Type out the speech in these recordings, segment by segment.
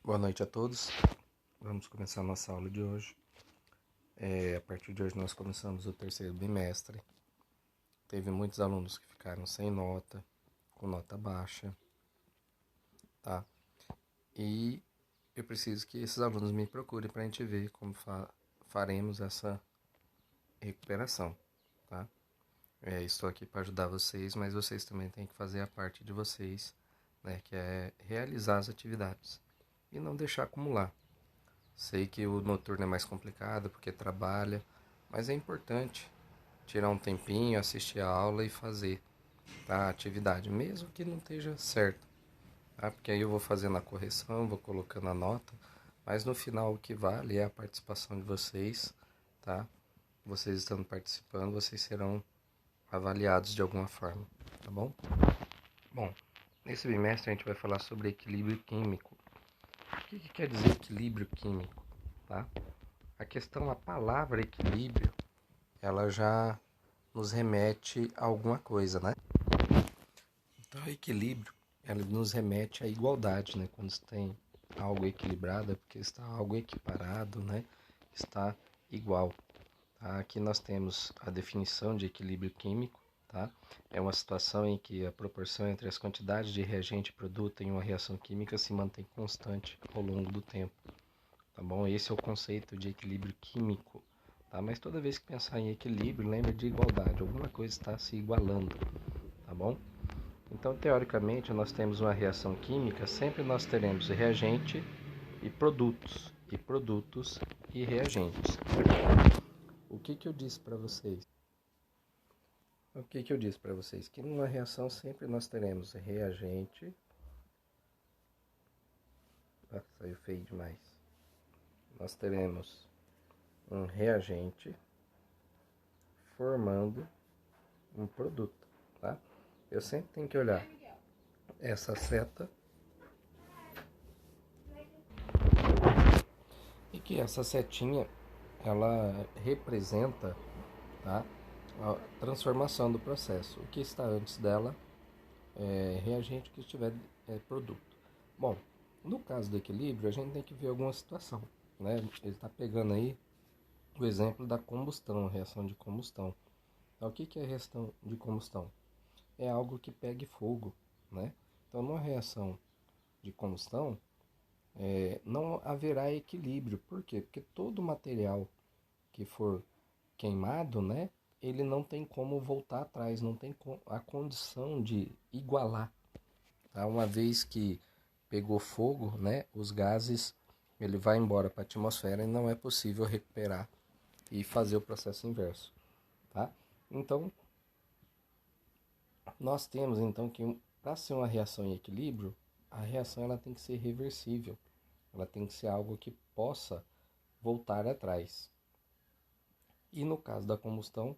Boa noite a todos. Vamos começar a nossa aula de hoje. A partir de hoje nós começamos o terceiro bimestre. Teve muitos alunos que ficaram sem nota, com nota baixa, tá? E eu preciso que esses alunos me procurem para a gente ver como faremos essa recuperação, tá? Estou aqui para ajudar vocês, mas vocês também têm que fazer a parte de vocês, né? Que é realizar as atividades e não deixar acumular. Sei que o noturno é mais complicado porque trabalha, mas é importante tirar um tempinho, assistir a aula e fazer, tá, a atividade, mesmo que não esteja certo, tá? Porque aí eu vou fazendo a correção, vou colocando a nota, mas no final o que vale é a participação de vocês, tá? Vocês estando participando, vocês serão avaliados de alguma forma, tá bom? Bom, nesse bimestre a gente vai falar sobre equilíbrio químico. O que quer dizer equilíbrio químico, tá? A palavra equilíbrio, ela já nos remete a alguma coisa, né? Então, o equilíbrio, ela nos remete à igualdade, né? Quando você tem algo equilibrado, é porque está algo equiparado, né? Está igual. Tá? Aqui nós temos a definição de equilíbrio químico, tá? É uma situação em que a proporção entre as quantidades de reagente e produto em uma reação química se mantém constante ao longo do tempo. Tá bom? Esse é o conceito de equilíbrio químico, tá? Mas toda vez que pensar em equilíbrio, lembre de igualdade, alguma coisa está se igualando, tá bom? Então, teoricamente, nós temos uma reação química, sempre nós teremos reagente e produtos e reagentes. O que eu disse para vocês? O que eu disse para vocês? Que numa reação sempre nós teremos reagente. Saiu feio demais. Nós teremos um reagente formando um produto, tá? Eu sempre tenho que olhar essa seta e que essa setinha ela representa, tá, a transformação do processo. O que está antes dela é reagente, que estiver produto. Bom, no caso do equilíbrio a gente tem que ver alguma situação, né? Ele está pegando aí o exemplo da combustão, reação de combustão. Então, o que é reação de combustão? É algo que pegue fogo, né? Então, numa reação de combustão, não haverá equilíbrio. Por quê? Porque todo material que for queimado, né, ele não tem como voltar atrás, não tem a condição de igualar. Tá? Uma vez que pegou fogo, né, os gases, ele vai embora para a atmosfera e não é possível recuperar e fazer o processo inverso. Tá? Então, nós temos então que para ser uma reação em equilíbrio, a reação ela tem que ser reversível. Ela tem que ser algo que possa voltar atrás. E no caso da combustão,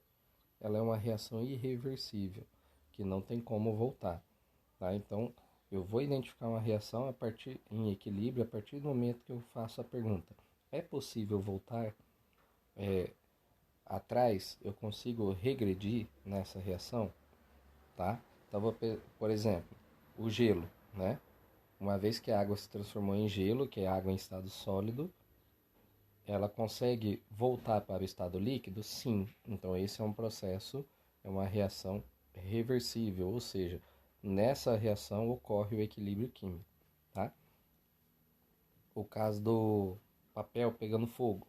ela é uma reação irreversível, que não tem como voltar. Tá? Então, eu vou identificar uma reação em equilíbrio a partir do momento que eu faço a pergunta: é possível voltar atrás? Eu consigo regredir nessa reação? Tá? Então, por exemplo, o gelo, né? Uma vez que a água se transformou em gelo, que é água em estado sólido, ela consegue voltar para o estado líquido? Sim. Então, esse é um processo, é uma reação reversível, ou seja, nessa reação ocorre o equilíbrio químico, tá? O caso do papel pegando fogo.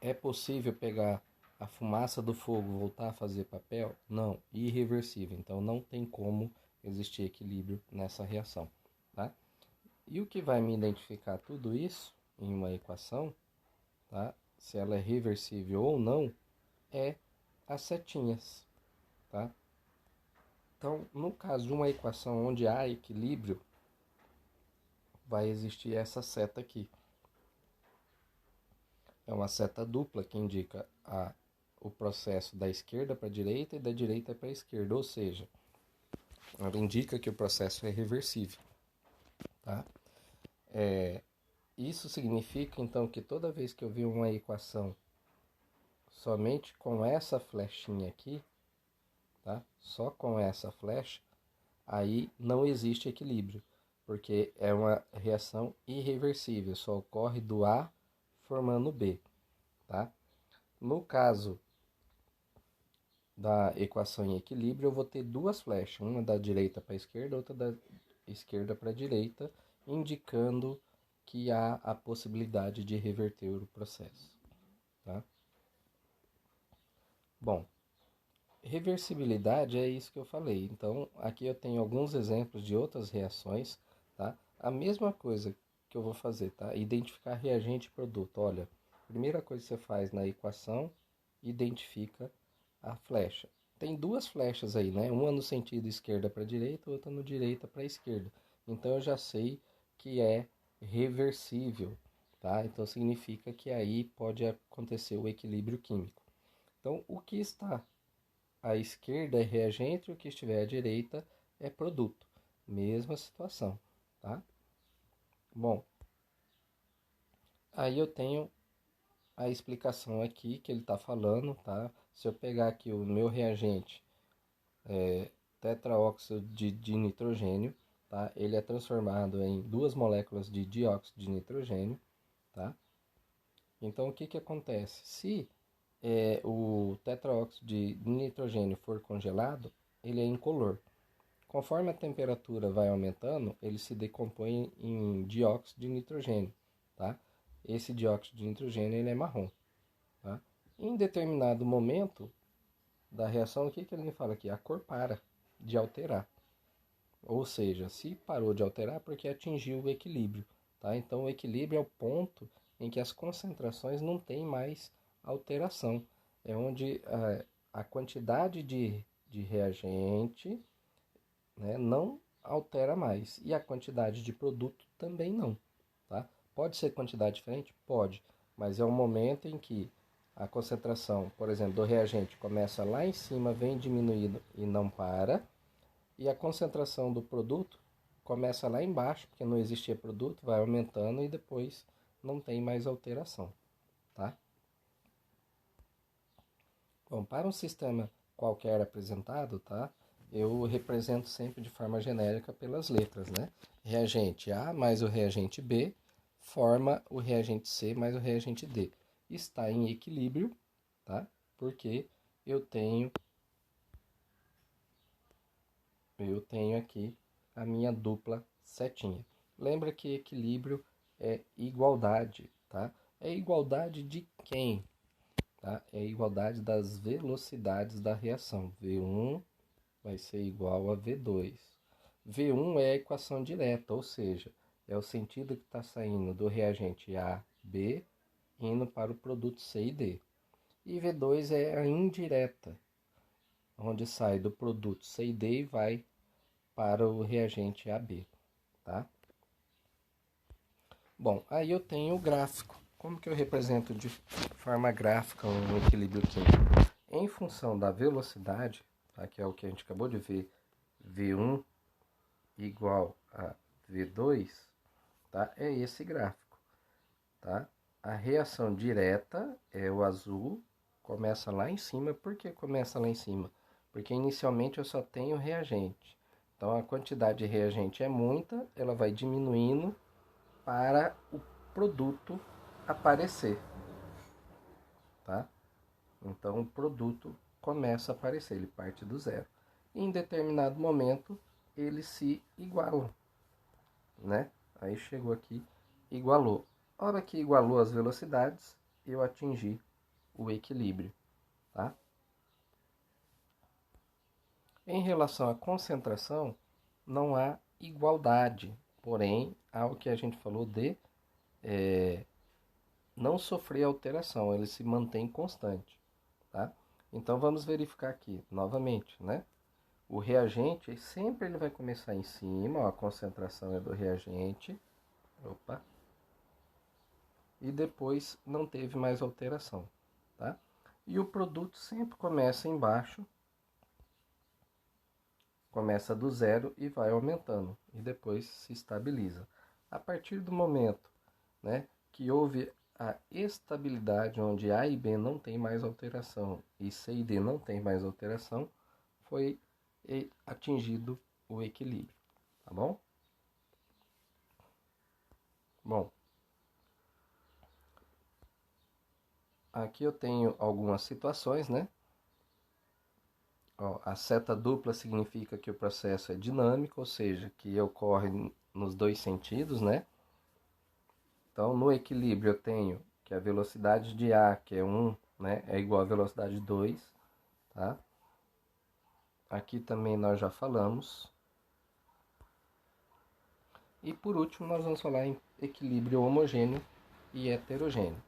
É possível pegar a fumaça do fogo, voltar a fazer papel? Não, irreversível. Então, não tem como existir equilíbrio nessa reação, tá? E o que vai me identificar tudo isso em uma equação, tá? Se ela é reversível ou não, é as setinhas, tá? Então, no caso de uma equação onde há equilíbrio, vai existir essa seta aqui. É uma seta dupla que indica o processo da esquerda para a direita e da direita para a esquerda, ou seja, ela indica que o processo é reversível, tá? Isso significa, então, que toda vez que eu ver uma equação somente com essa flechinha aqui, tá? Só com essa flecha, aí não existe equilíbrio. porque é uma reação irreversível, só ocorre do A formando B, tá? No caso da equação em equilíbrio, eu vou ter duas flechas, uma da direita para a esquerda, outra da esquerda para a direita, indicando que há a possibilidade de reverter o processo, tá? Bom, reversibilidade é isso que eu falei. Então, aqui eu tenho alguns exemplos de outras reações, tá? A mesma coisa que eu vou fazer, tá? Identificar reagente e produto. Olha, primeira coisa que você faz na equação, identifica a flecha. Tem duas flechas aí, né? Uma no sentido esquerda para direita, outra no direita para esquerda. Então eu já sei que é reversível, tá? Então significa que aí pode acontecer o equilíbrio químico. Então, o que está à esquerda é reagente e o que estiver à direita é produto. Mesma situação, tá? Bom, aí eu tenho a explicação aqui que ele está falando, tá? Se eu pegar aqui o meu reagente, tetraóxido de nitrogênio, tá? Ele é transformado em duas moléculas de dióxido de nitrogênio, tá? Então, o que que acontece? Se o tetraóxido de nitrogênio for congelado, ele é incolor. Conforme a temperatura vai aumentando, ele se decompõe em dióxido de nitrogênio, tá? Esse dióxido de nitrogênio ele é marrom, tá? Em determinado momento da reação, o que que ele me fala aqui? A cor para de alterar. Ou seja, se parou de alterar, porque atingiu o equilíbrio, tá? Então, o equilíbrio é o ponto em que as concentrações não têm mais alteração. É onde a quantidade de reagente, né, não altera mais. E a quantidade de produto também não, tá? Pode ser quantidade diferente? Pode, mas é um momento em que a concentração, por exemplo, do reagente começa lá em cima, vem diminuindo e não para, e a concentração do produto começa lá embaixo, porque não existia produto, vai aumentando e depois não tem mais alteração, tá? Bom, para um sistema qualquer apresentado, tá? Eu represento sempre de forma genérica pelas letras, né? Reagente A mais o reagente B forma o reagente C mais o reagente D. Está em equilíbrio, tá? Porque eu tenho aqui a minha dupla setinha. Lembra que equilíbrio é igualdade, tá? É igualdade de quem? Tá? É a igualdade das velocidades da reação. V1 vai ser igual a V2. V1 é a equação direta, ou seja, é o sentido que está saindo do reagente A, B, indo para o produto C e D. E V2 é a indireta, onde sai do produto C e D e vai para o reagente AB, tá? Bom, aí eu tenho o gráfico. Como que eu represento de forma gráfica um equilíbrio químico? Em função da velocidade, tá, que é o que a gente acabou de ver, V1 igual a V2, tá, é esse gráfico. Tá? A reação direta é o azul, começa lá em cima. Por que começa lá em cima? Porque inicialmente eu só tenho reagente. Então a quantidade de reagente é muita, ela vai diminuindo para o produto aparecer, tá? Então o produto começa a aparecer, ele parte do zero. E em determinado momento eles se igualam, né? Aí chegou aqui, igualou. A hora que igualou as velocidades, eu atingi o equilíbrio, tá? Em relação à concentração, não há igualdade, porém há o que a gente falou de não sofrer alteração, ele se mantém constante, tá? Então vamos verificar aqui novamente, né? O reagente sempre ele vai começar em cima, ó, a concentração é do reagente, opa, e depois não teve mais alteração, tá? E o produto sempre começa embaixo, começa do zero e vai aumentando e depois se estabiliza. A partir do momento, né, que houve a estabilidade onde A e B não tem mais alteração e C e D não tem mais alteração, foi atingido o equilíbrio, tá bom? Bom, aqui eu tenho algumas situações, né? Ó, a seta dupla significa que o processo é dinâmico, ou seja, que ocorre nos dois sentidos, né? Então, no equilíbrio eu tenho que a velocidade de A, que é 1, né, é igual à velocidade 2, tá? Aqui também nós já falamos. E por último, nós vamos falar em equilíbrio homogêneo e heterogêneo.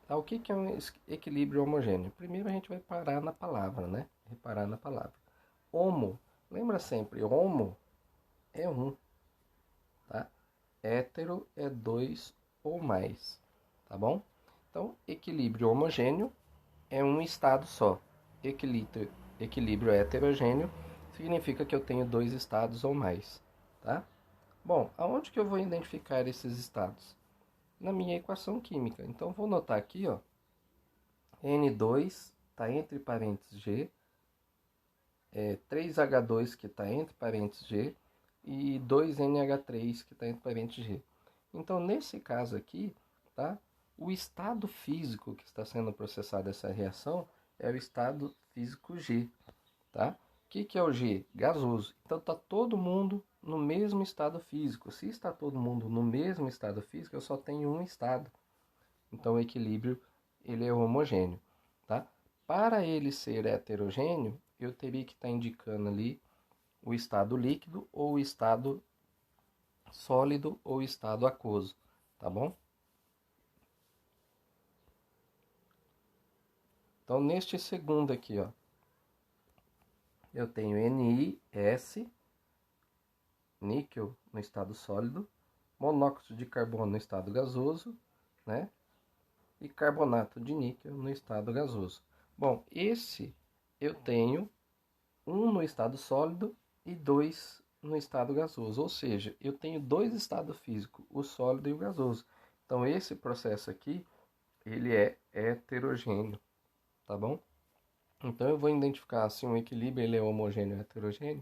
Tá? O que é um equilíbrio homogêneo? Primeiro a gente vai parar na palavra, né? Reparar na palavra. Homo, lembra sempre, homo é um, tá? Hétero é dois ou mais, tá bom? Então, equilíbrio homogêneo é um estado só. Equilíbrio heterogêneo significa que eu tenho dois estados ou mais, tá? Bom, aonde que eu vou identificar esses estados? Na minha equação química. Então, vou notar aqui, ó, N2 está entre parênteses G, 3H2 que está entre parênteses G e 2NH3 que está entre parênteses G. Então, nesse caso aqui, tá, o estado físico que está sendo processado essa reação é o estado físico G. Tá? O que é o G? Gasoso. Então, está todo mundo no mesmo estado físico. Se está todo mundo no mesmo estado físico, eu só tenho um estado. Então, o equilíbrio ele é homogêneo. Tá? Para ele ser heterogêneo, eu teria que estar indicando ali o estado líquido ou o estado sólido ou estado aquoso, tá bom? Então, neste segundo aqui, ó, eu tenho NiS, níquel no estado sólido, monóxido de carbono no estado gasoso, né? E carbonato de níquel no estado gasoso. Bom, esse eu tenho um no estado sólido e dois no estado gasoso, ou seja, eu tenho dois estados físicos, o sólido e o gasoso. Então esse processo aqui, ele é heterogêneo, tá bom? Então eu vou identificar se um equilíbrio ele é homogêneo ou heterogêneo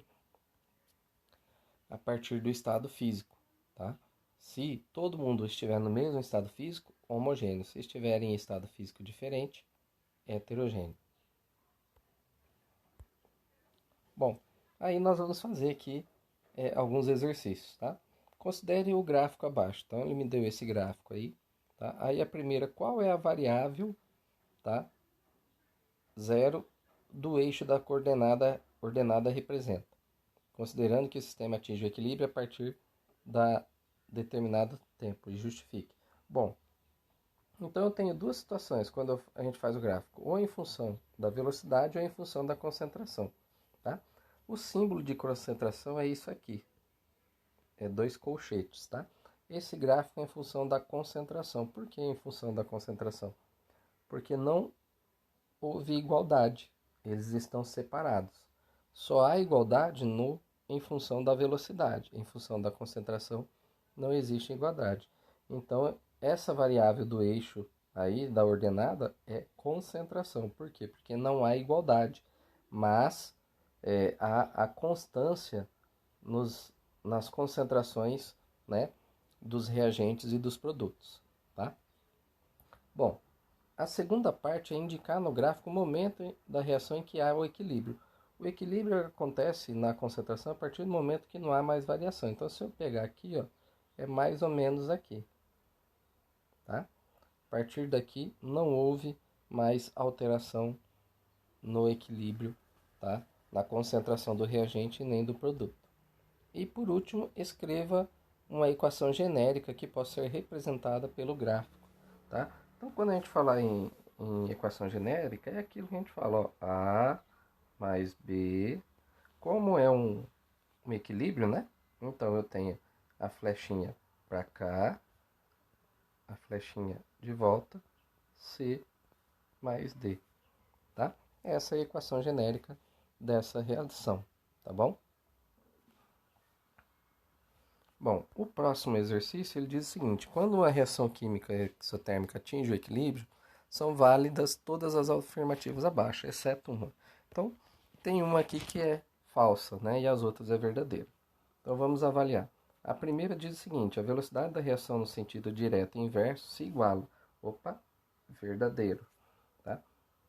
a partir do estado físico, tá? Se todo mundo estiver no mesmo estado físico, homogêneo. Se estiver em estado físico diferente, heterogêneo. Bom, aí nós vamos fazer aqui alguns exercícios, tá? Considere o gráfico abaixo. Então, ele me deu esse gráfico aí, tá? Aí a primeira, qual é a variável, tá? 0 do eixo da coordenada ordenada representa, considerando que o sistema atinge o equilíbrio a partir da determinado tempo e justifique. Bom, então eu tenho duas situações quando a gente faz o gráfico, ou em função da velocidade ou em função da concentração, tá? O símbolo de concentração é isso aqui, é dois colchetes, tá? Esse gráfico é em função da concentração. Por que em função da concentração? Porque não houve igualdade, eles estão separados. Só há igualdade em função da velocidade, em função da concentração não existe igualdade. Então, essa variável do eixo aí, da ordenada, é concentração. Por quê? Porque não há igualdade, mas há a constância nas concentrações, né, dos reagentes e dos produtos. Tá? Bom, a segunda parte é indicar no gráfico o momento da reação em que há o equilíbrio. O equilíbrio acontece na concentração a partir do momento que não há mais variação. Então, se eu pegar aqui, ó, é mais ou menos aqui. Tá? A partir daqui, não houve mais alteração no equilíbrio, tá? Na concentração do reagente nem do produto. E, por último, escreva uma equação genérica que possa ser representada pelo gráfico. Tá? Então, quando a gente falar em equação genérica, é aquilo que a gente fala, ó, A mais B, como é um equilíbrio, né? Então, eu tenho a flechinha para cá, a flechinha de volta, C mais D, tá? Essa é a equação genérica dessa reação, tá bom? Bom, o próximo exercício ele diz o seguinte: quando uma reação química exotérmica atinge o equilíbrio, são válidas todas as afirmativas abaixo, exceto uma. Então, tem uma aqui que é falsa, né? E as outras é verdadeira. Então, vamos avaliar. A primeira diz o seguinte: a velocidade da reação no sentido direto e inverso se iguala. Opa, verdadeiro. Tá?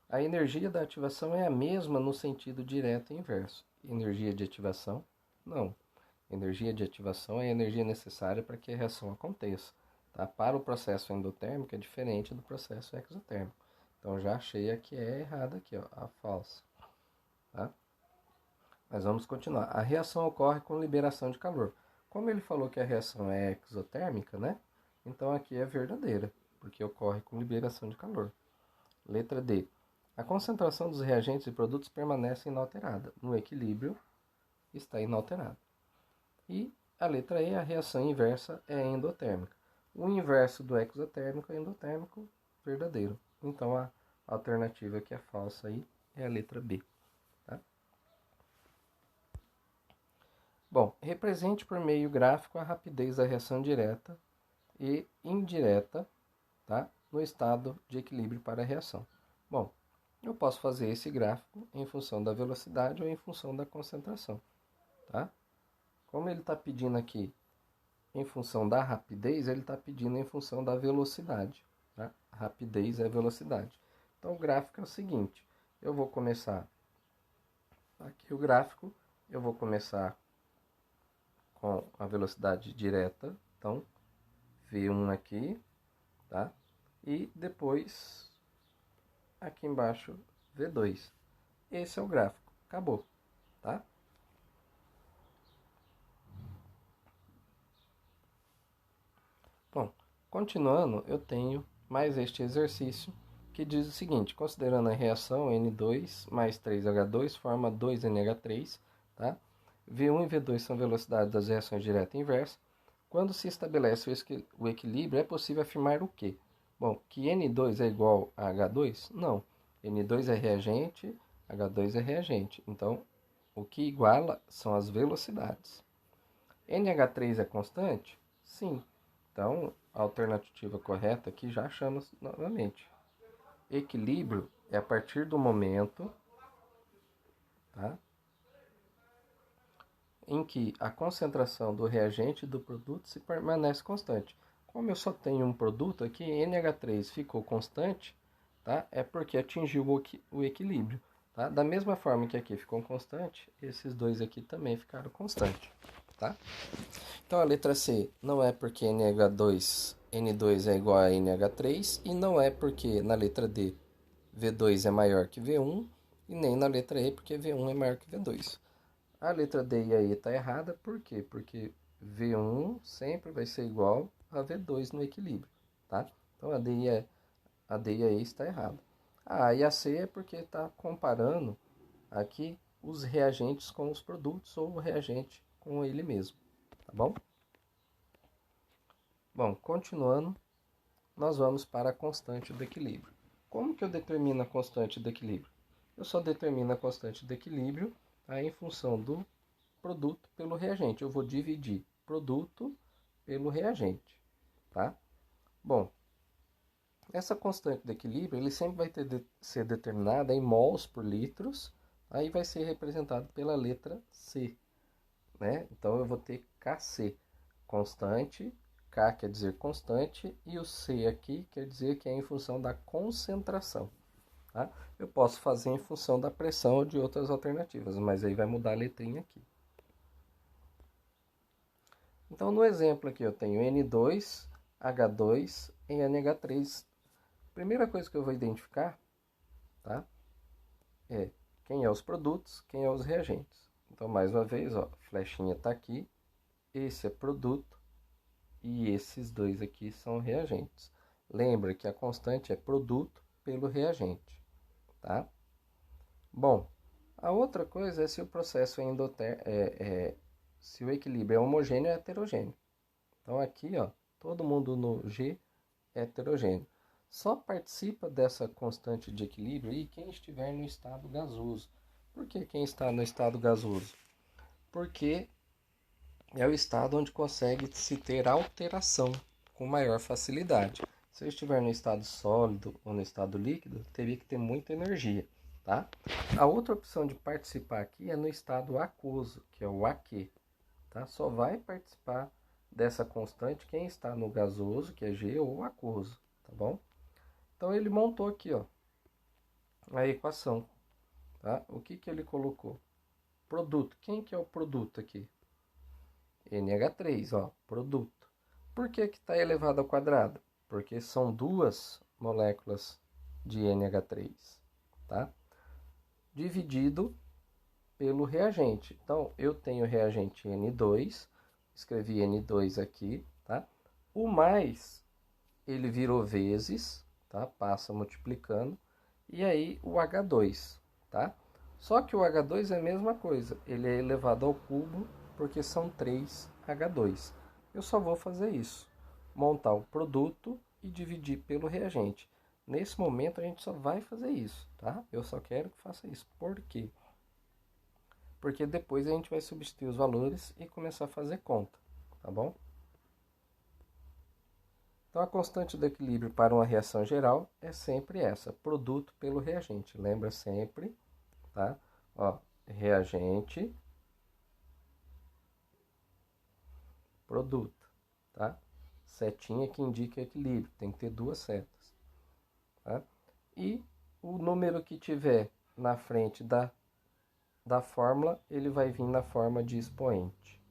A energia da ativação é a mesma no sentido direto e inverso. Energia de ativação? Não. Energia de ativação é a energia necessária para que a reação aconteça. Tá? Para o processo endotérmico é diferente do processo exotérmico. Então já achei a que é errada aqui, ó, a falsa. Tá? Mas vamos continuar. A reação ocorre com liberação de calor. Como ele falou que a reação é exotérmica, né? Então aqui é verdadeira, porque ocorre com liberação de calor. Letra D. A concentração dos reagentes e produtos permanece inalterada. No equilíbrio, está inalterada. E a letra E, a reação inversa é endotérmica. O inverso do exotérmico é endotérmico, verdadeiro. Então a alternativa que é falsa aí é a letra B. Tá? Bom, represente por meio gráfico a rapidez da reação direta e indireta, tá? No estado de equilíbrio para a reação. Bom, eu posso fazer esse gráfico em função da velocidade ou em função da concentração. Tá? Como ele está pedindo aqui em função da rapidez, ele está pedindo em função da velocidade. Tá? Rapidez é velocidade. Então o gráfico é o seguinte: eu vou começar aqui o gráfico, eu vou começar com a velocidade direta, então V1 aqui, tá? E depois aqui embaixo V2. Esse é o gráfico, acabou, tá? Bom, continuando, eu tenho mais este exercício que diz o seguinte: considerando a reação N2 mais 3H2 forma 2NH3, tá? V1 e V2 são velocidades das reações direta e inversa. Quando se estabelece o equilíbrio, é possível afirmar o quê? Bom, que N2 é igual a H2? Não. N2 é reagente, H2 é reagente. Então, o que iguala são as velocidades. NH3 é constante? Sim. Então, a alternativa correta aqui já achamos novamente. Equilíbrio é a partir do momento, tá, em que a concentração do reagente e do produto se permanece constante. Como eu só tenho um produto aqui, NH3 ficou constante, tá? É porque atingiu o equilíbrio. Tá? Da mesma forma que aqui ficou constante, esses dois aqui também ficaram constantes. Tá? Então a letra C não é porque N2 é igual a NH3 e não é porque na letra D V2 é maior que V1 e nem na letra E porque V1 é maior que V2. A letra D e a E está errada, por quê? Porque V1 sempre vai ser igual a V2 no equilíbrio, tá? Então a D e a E está errada. A A e a C é porque está comparando aqui os reagentes com os produtos ou o reagente com ele mesmo, tá bom? Bom, continuando, nós vamos para a constante do equilíbrio. Como que eu determino a constante do equilíbrio? Eu só determino a constante do equilíbrio em função do produto pelo reagente. Eu vou dividir produto pelo reagente, tá? Bom, essa constante de equilíbrio ele sempre vai ser determinada em mols por litros, aí vai ser representado pela letra C, né? Então eu vou ter Kc, constante, K quer dizer constante e o C aqui quer dizer que é em função da concentração, tá? Eu posso fazer em função da pressão ou de outras alternativas, mas aí vai mudar a letrinha aqui. Então, no exemplo aqui eu tenho N2, H2 e NH3. Primeira coisa que eu vou identificar, tá, é quem é os produtos, quem é os reagentes. Então, mais uma vez, ó, a flechinha está aqui, esse é produto e esses dois aqui são reagentes. Lembra que a constante é produto pelo reagente, tá? Bom, a outra coisa é se o processo se o equilíbrio é homogêneo ou heterogêneo. Então aqui, ó, todo mundo no G é heterogêneo. Só participa dessa constante de equilíbrio aí quem estiver no estado gasoso. Por que quem está no estado gasoso? Porque é o estado onde consegue se ter alteração com maior facilidade. Se eu estiver no estado sólido ou no estado líquido, teria que ter muita energia, tá? A outra opção de participar aqui é no estado aquoso, que é o aqui, tá? Só vai participar dessa constante quem está no gasoso, que é G, ou aquoso, tá bom? Então ele montou aqui, ó, a equação, tá? O que que ele colocou? Produto. Quem que é o produto aqui? NH3, ó, produto. Por que que está elevado ao quadrado? Porque são duas moléculas de NH3, tá? Dividido pelo reagente. Então, eu tenho reagente N2, escrevi N2 aqui, tá? O mais, ele virou vezes, tá? Passa multiplicando, e aí o H2, tá? Só que o H2 é a mesma coisa, ele é elevado ao cubo, porque são 3 H2. Eu só vou fazer isso, montar o produto e dividir pelo reagente. Nesse momento a gente só vai fazer isso, tá? Eu só quero que faça isso. Por quê? Porque depois a gente vai substituir os valores e começar a fazer conta, tá bom? Então a constante do equilíbrio para uma reação geral é sempre essa, produto pelo reagente. Lembra sempre, tá? Ó, reagente, produto, tá? Setinha que indica equilíbrio, tem que ter duas setas, tá? E o número que tiver na frente da fórmula, ele vai vir na forma de expoente.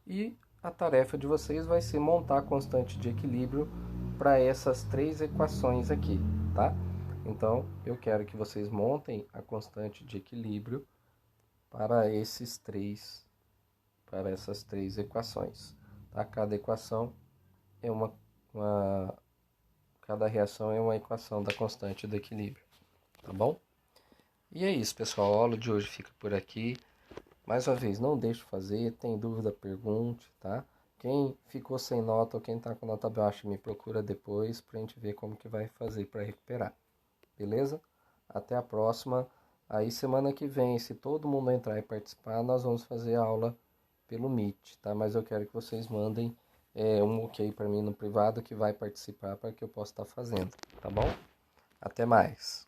E a tarefa de vocês vai ser montar a constante de equilíbrio para essas três equações aqui, tá? Então, eu quero que vocês montem a constante de equilíbrio para essas três equações, tá? Cada reação é uma equação da constante do equilíbrio, tá bom? E é isso, pessoal. A aula de hoje fica por aqui. Mais uma vez, não deixe de fazer, tem dúvida, pergunte, tá? Quem ficou sem nota ou quem tá com nota baixa, me procura depois pra gente ver como que vai fazer para recuperar. Beleza? Até a próxima. Aí semana que vem, se todo mundo entrar e participar, nós vamos fazer a aula pelo Meet, tá? Mas eu quero que vocês mandem um ok para mim no privado que vai participar para que eu possa estar fazendo, tá bom? Até mais.